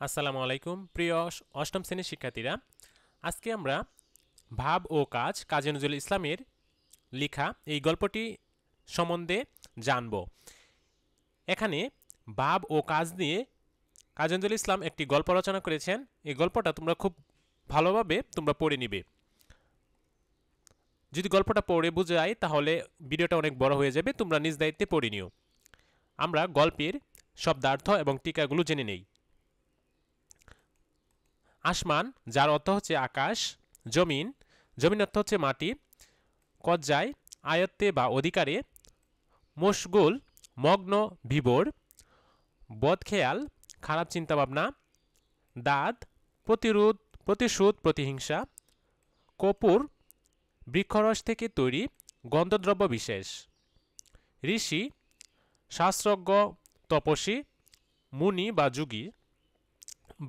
আসসালামু আলাইকুম প্রিয় অষ্টম শ্রেণীর শিক্ষার্থীরা। আজকে আমরা ভাব ও কাজ কাজী নজরুল ইসলামের লেখা এই গল্পটি সম্বন্ধে জানব। এখানে ভাব ও কাজ নিয়ে কাজী নজরুল ইসলাম একটি গল্প রচনা করেছেন। এই গল্পটা তোমরা খুব ভালোভাবে পড়ে নিবে। যদি গল্পটা পড়ে বোঝায় তাহলে ভিডিওটা অনেক বড় হয়ে যাবে, তোমরা নিজ দায়িত্বে পড়ে নিও। আমরা গল্পের শব্দার্থ এবং টিকাগুলো জেনে নেই। আসমান, যার অর্থ হচ্ছে আকাশ। জমিন, জমিন অর্থ হচ্ছে মাটি। কজ্জায়, আয়ত্তে বা অধিকারে। মশগুল, মগ্ন, বিভোর। বদখেয়াল, খারাপ চিন্তাভাবনা। দাঁত, প্রতিরোধ, প্রতিশোধ, প্রতিহিংসা। কপুর, বৃক্ষরস থেকে তৈরি গন্ধদ্রব্য বিশেষ। ঋষি, শাস্ত্রজ্ঞ, তপস্বী, মুনি বা যোগী।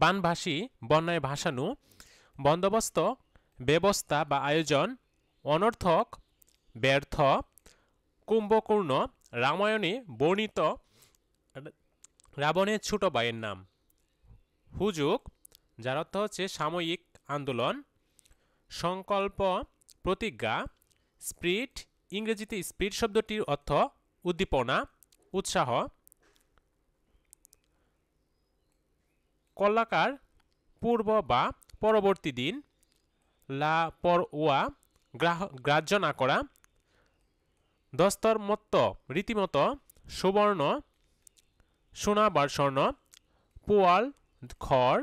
বানভাসী, বন্যায় ভাসানো। বন্দোবস্ত, ব্যবস্থা বা আয়োজন। অনর্থক, ব্যর্থ। কুম্ভকর্ণ, রামায়ণে বর্ণিত রাবণের ছোট ভাইয়ের নাম। হুজুগ, যার অর্থ হচ্ছে সাময়িক আন্দোলন। সংকল্প, প্রতিজ্ঞা। স্পিরিট, ইংরেজিতে স্পিরিট শব্দটির অর্থ উদ্দীপনা, উৎসাহ। কলাকার, পূর্ব বা পরবর্তী দিন। লা পর ওয়া, গ্রাহ্য না করা। দস্তরমত্ত, রীতিমতো। সুবর্ণ, সোনা বা স্বর্ণ। পোয়াল, খড়।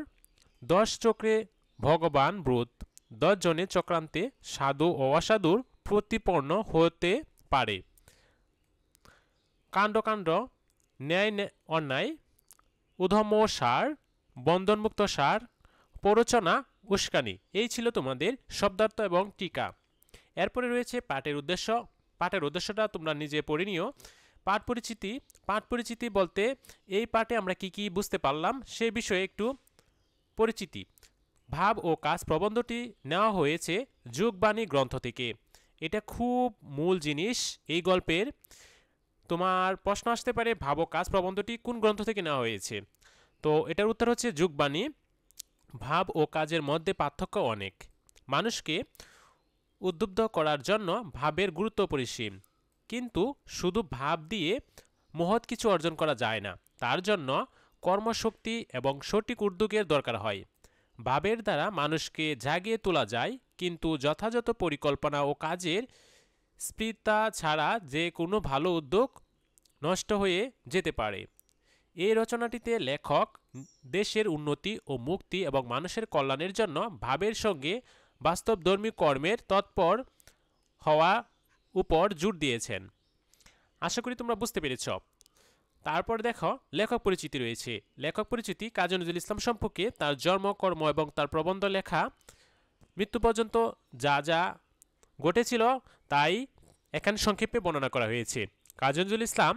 10 চক্রে ভগবান ব্রুত, 10 জনের চক্রান্তে সাধু ও অসাধুর প্রতিপন্ন হতে পারে। কাণ্ড কাণ্ড, ন্যায় অন্যায়। উধম সার, বন্ধনমুক্ত সার। প্ররোচনা, উস্কানি। এই ছিল তোমাদের শব্দার্থ এবং টিকা। এরপরে রয়েছে পাঠের উদ্দেশ্য। পাঠের উদ্দেশ্যটা তোমরা নিজে পড়ে নিও। পাঠ পরিচিতি। পাঠ পরিচিতি বলতে এই পাঠে আমরা কি কি বুঝতে পারলাম সে বিষয়ে একটু পরিচিতি। ভাব ও কাজ প্রবন্ধটি নেওয়া হয়েছে যুগবাণী গ্রন্থ থেকে। এটা খুব মূল জিনিস এই গল্পের। তোমার প্রশ্ন আসতে পারে ভাব ও কাজ প্রবন্ধটি কোন গ্রন্থ থেকে নেওয়া হয়েছে। তো এটার উত্তর হচ্ছে যুগবাণী। ভাব ও কাজের মধ্যে পার্থক্য অনেক। মানুষকে উদ্বুদ্ধ করার জন্য ভাবের গুরুত্ব অপরিসীম, কিন্তু শুধু ভাব দিয়ে মহৎ কিছু অর্জন করা যায় না। তার জন্য কর্মশক্তি এবং সঠিক উদ্যোগের দরকার হয়। ভাবের দ্বারা মানুষকে জাগিয়ে তোলা যায়, কিন্তু যথাযথ পরিকল্পনা ও কাজের স্পৃহা ছাড়া যে কোনো ভালো উদ্যোগ নষ্ট হয়ে যেতে পারে। এই রচনাটিতে লেখক দেশের উন্নতি ও মুক্তি এবং মানুষের কল্যাণের জন্য ভাবের সঙ্গে বাস্তবধর্মী কর্মের তৎপর হওয়া উপর জোর দিয়েছেন। আশা করি তোমরা বুঝতে পেরেছ। তারপর দেখো লেখক পরিচিতি রয়েছে। লেখক পরিচিতি কাজী নজরুল ইসলাম সম্পর্কে তার জন্ম, কর্ম এবং তার প্রবন্ধ লেখা মৃত্যু পর্যন্ত যা যা ঘটেছিল তাই এখানে সংক্ষেপে বর্ণনা করা হয়েছে। কাজী নজরুল ইসলাম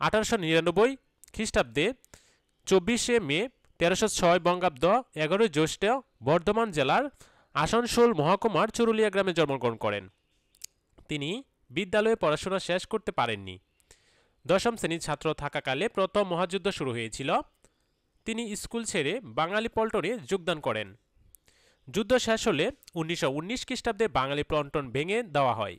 1899 খ্রিস্টাব্দে 24শে মে 1306 বঙ্গাব্দ 11 জ্যৈষ্ঠ বর্ধমান জেলার আসানসোল মহকুমার চুরুলিয়া গ্রামে জন্মগ্রহণ করেন। তিনি বিদ্যালয়ে পড়াশোনা শেষ করতে পারেননি। দশম শ্রেণীর ছাত্র থাকাকালে প্রথম মহাযুদ্ধ শুরু হয়েছিল। তিনি স্কুল ছেড়ে বাঙালি পল্টনে যোগদান করেন। যুদ্ধ শেষ হলে 1919 খ্রিস্টাব্দে বাঙালি পল্টন ভেঙে দেওয়া হয়।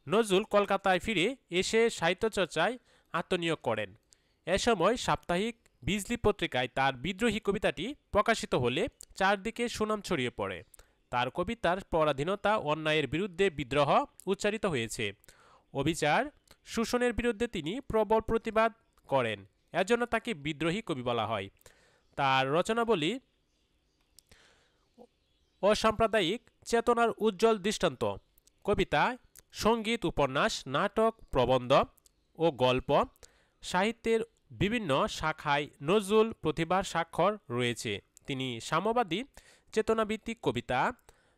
নজরুল কলকাতায় ফিরে এসে সাহিত্যচর্চায় আত্মনিয়োগ করেন। এ সময় সাপ্তাহিক বিজলি পত্রিকায় তার বিদ্রোহী কবিতাটি প্রকাশিত হলে চারদিকে সুনাম ছড়িয়ে পড়ে। তার কবিতার পরাধীনতা, অন্যায়ের বিরুদ্ধে বিদ্রোহ উচ্চারিত হয়েছে। অবিচার, শোষণের বিরুদ্ধে তিনি প্রবল প্রতিবাদ করেন। এজন্য তাকে বিদ্রোহী কবি বলা হয়। তার রচনাবলী অসাম্প্রদায়িক চেতনার উজ্জ্বল দৃষ্টান্ত। কবিতা, সঙ্গীত, উপন্যাস, নাটক, প্রবন্ধ ও গল্প সাহিত্যের বিভিন্ন শাখায় নজরুল প্রতিভার স্বাক্ষর রয়েছে। তিনি সাম্যবাদী চেতনাভিত্তিক কবিতা,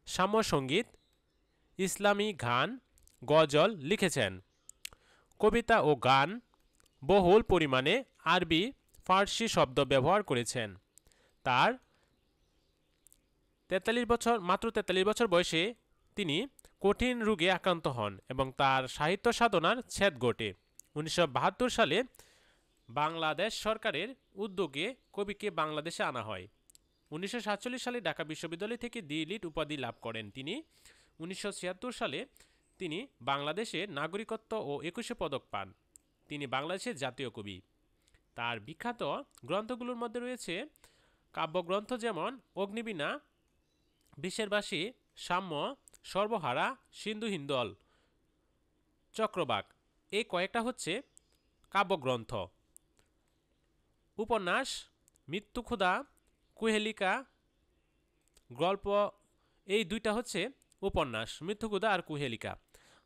সাম্যসঙ্গীত, ইসলামী গান, গজল লিখেছেন। কবিতা ও গান বহুল পরিমাণে আরবি, ফার্সি শব্দ ব্যবহার করেছেন। তার মাত্র 43 বছর বয়সে তিনি কঠিন রোগে আক্রান্ত হন এবং তার সাহিত্য সাধনার ছেদ ঘটে। 1972 সালে বাংলাদেশ সরকারের উদ্যোগে কবিকে বাংলাদেশে আনা হয়। 1947 সালে ঢাকা বিশ্ববিদ্যালয় থেকে ডি.লিট উপাধি লাভ করেন তিনি। 1976 সালে তিনি বাংলাদেশের নাগরিকত্ব ও 21শে পদক পান। তিনি বাংলাদেশের জাতীয় কবি। তার বিখ্যাত গ্রন্থগুলোর মধ্যে রয়েছে কাব্যগ্রন্থ যেমন অগ্নিবীণা, বিশেরবাসী, সাম্য, সর্বহারা, সিন্ধু হিন্দল, চক্রবাক। এই কয়েকটা হচ্ছে কাব্যগ্রন্থ। উপন্যাস মৃত্যুক্ষুধা, কুহেলিকা, গল্প, এই দুইটা হচ্ছে উপন্যাস, মৃত্যুক্ষুধা আর কুহেলিকা।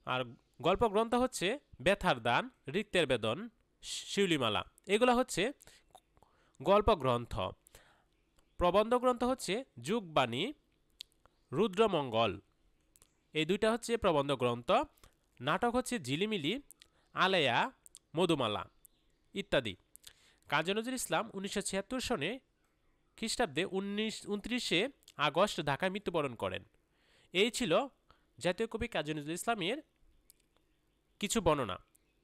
আর গল্পগ্রন্থ হচ্ছে ব্যথার দান, রিক্তের বেদন, শিউলিমালা। এগুলো হচ্ছে গল্পগ্রন্থ। প্রবন্ধ গ্রন্থ হচ্ছে যুগবাণী, রুদ্রমঙ্গল। এই দুইটা হচ্ছে প্রবন্ধ গ্রন্থ। নাটক হচ্ছে ঝিলিমিলি, আলেয়া, মধুমালা ইত্যাদি। কাজী নজরুল ইসলাম 1976 সনে খ্রিস্টাব্দে 29শে আগস্ট ঢাকায় মৃত্যুবরণ করেন। এই ছিল জাতীয় কবি কাজী নজরুল ইসলামের কিছু বর্ণনা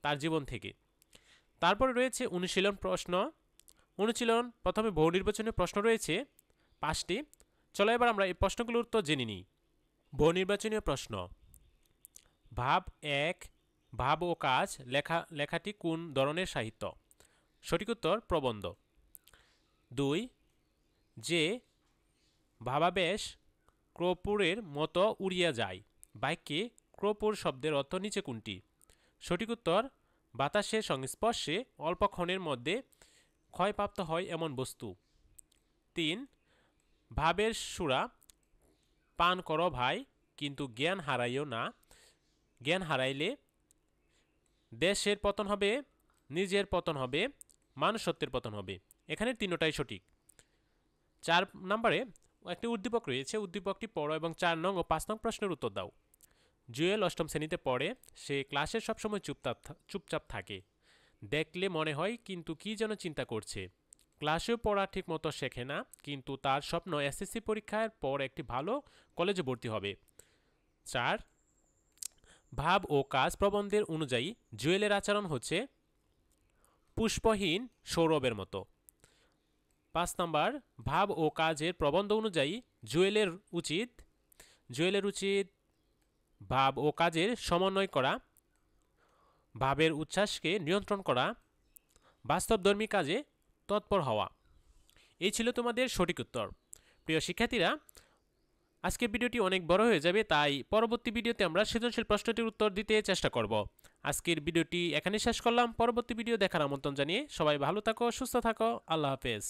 তার জীবন থেকে। তারপরে রয়েছে অনুশীলন প্রশ্ন। অনুশীলন প্রথমে বহু নির্বাচনী প্রশ্ন রয়েছে 5টি। চলো এবার আমরা এই প্রশ্নগুলোর উত্তর জেনে নিই। বহু নির্বাচনীয় প্রশ্ন। ভাব 1, ভাব ও কাজ লেখাটি কোন ধরনের সাহিত্য? সঠিক উত্তর প্রবন্ধ। 2, যে ভাবাবেশ ক্রপুরের মতো উড়িয়া যায়, বাক্যে ক্রপুর শব্দের অর্থ নিচে কোনটি? সঠিক উত্তর বাতাসের সংস্পর্শে অল্পক্ষণের মধ্যে ক্ষয়প্রাপ্ত হয় এমন বস্তু। 3, ভাবের সুরা পান করো ভাই, কিন্তু জ্ঞান হারাইও না, জ্ঞান হারাইলে দেশের পতন হবে, নিজের পতন হবে, মানুষত্বের পতন হবে। এখানে তিনটাই সঠিক। 4 নম্বরে একটি উদ্দীপক রয়েছে, উদ্দীপকটি পড়ো এবং 4 নং ও 5 নং প্রশ্নের উত্তর দাও। জুয়েল 8ম শ্রেণীতে পড়ে। সে ক্লাসে সবসময় চুপচাপ থাকে। দেখলে মনে হয় কিন্তু কি যেন চিন্তা করছে। ক্লাসেও পড়া ঠিক মতো শেখে না, কিন্তু তার স্বপ্ন এসএসসি পরীক্ষার পর একটি ভালো কলেজে ভর্তি হবে। 4, ভাব ও কাজ প্রবন্ধের অনুযায়ী জুয়েলের আচরণ হচ্ছে পুষ্পহীন সৌরভের মতো। 5 নম্বর, ভাব ও কাজের প্রবন্ধ অনুযায়ী জুয়েলের উচিত ভাব ও কাজের সমন্বয় করা, ভাবের উচ্ছ্বাসকে নিয়ন্ত্রণ করা, বাস্তবধর্মী কাজে তৎপর হওয়া। এই ছিল তোমাদের সঠিক উত্তর। প্রিয় শিক্ষার্থীরা, আজকের ভিডিওটি অনেক বড় হয়ে যাবে, তাই পরবর্তী ভিডিওতে আমরা সৃজনশীল প্রশ্নটির উত্তর দিতে চেষ্টা করব। আজকের ভিডিওটি এখানে শেষ করলাম। পরবর্তী ভিডিও দেখার আমন্ত্রণ জানিয়ে সবাই ভালো থাকো, সুস্থ থাকো। আল্লাহ হাফেজ।